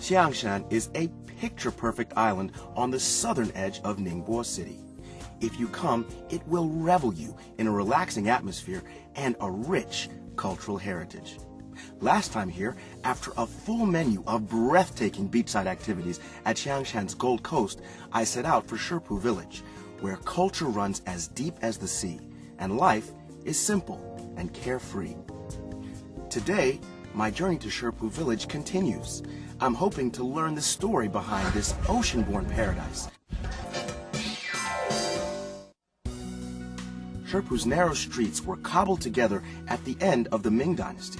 Xiangshan is a picture-perfect island on the southern edge of Ningbo City. If you come, it will revel you in a relaxing atmosphere and a rich cultural heritage. Last time here, after a full menu of breathtaking beachside activities at Xiangshan's Gold Coast, I set out for Shipu Village, where culture runs as deep as the sea, and life is simple and carefree. Today, my journey to Shipu Village continues. I'm hoping to learn the story behind this ocean-born paradise. Shipu's narrow streets were cobbled together at the end of the Ming Dynasty.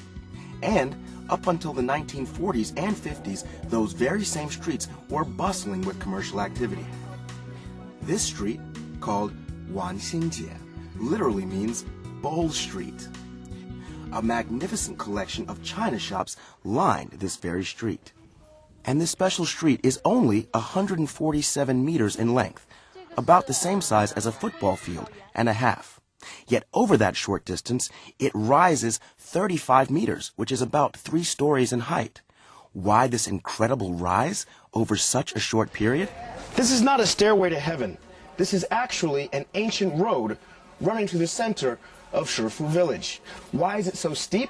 And up until the 1940s and 50s, those very same streets were bustling with commercial activity. This street, called Wanxingjie, literally means Bowl Street. A magnificent collection of china shops lined this very street. And this special street is only 147 meters in length, about the same size as a football field and a half. Yet over that short distance, it rises 35 meters, which is about 3 stories in height. Why this incredible rise over such a short period? This is not a stairway to heaven. This is actually an ancient road running through the center of Shipu Village. Why is it so steep?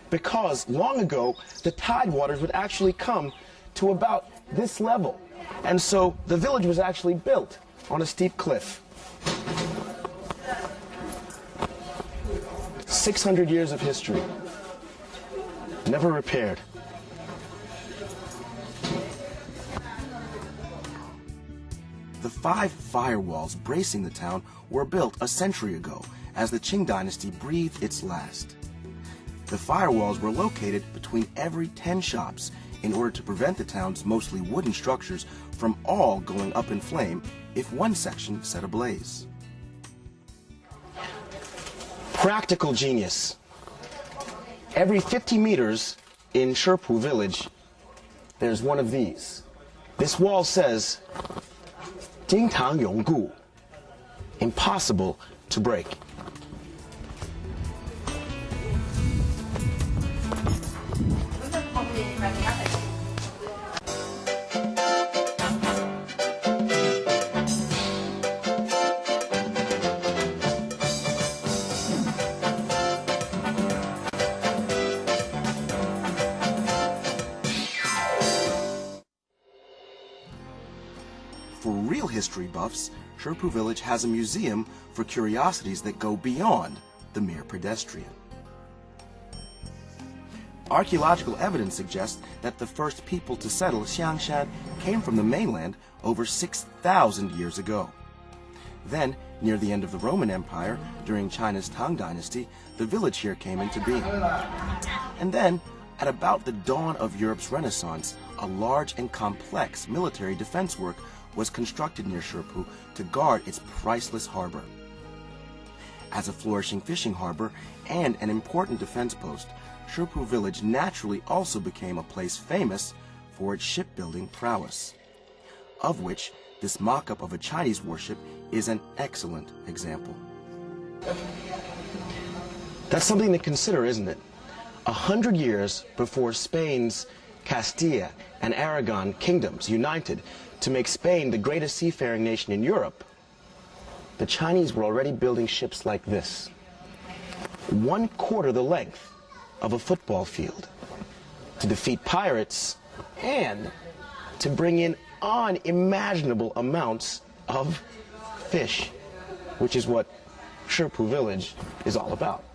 Because long ago, the tide waters would actually come to about this level. And so the village was actually built on a steep cliff. 600 years of history, never repaired. The 5 firewalls bracing the town were built a century ago as the Qing dynasty breathed its last. The firewalls were located between every 10 shops in order to prevent the town's mostly wooden structures from all going up in flame if one section set ablaze. Practical genius. Every 50 meters in Shipu Village, there's one of these. This wall says, 经常永固, impossible to break. For real history buffs, Shipu Village has a museum for curiosities that go beyond the mere pedestrian. Archaeological evidence suggests that the first people to settle Xiangshan came from the mainland over 6,000 years ago. Then, near the end of the Roman Empire, during China's Tang Dynasty, the village here came into being. And then, at about the dawn of Europe's Renaissance, a large and complex military defense work was constructed near Shipu to guard its priceless harbor. As a flourishing fishing harbor and an important defense post, Shipu Village naturally also became a place famous for its shipbuilding prowess, of which this mock-up of a Chinese warship is an excellent example. That's something to consider, isn't it? 100 years before Spain's Castilla and Aragon kingdoms united to make Spain the greatest seafaring nation in Europe, the Chinese were already building ships like this, 1/4 the length of a football field, to defeat pirates and to bring in unimaginable amounts of fish, which is what Shipu Village is all about.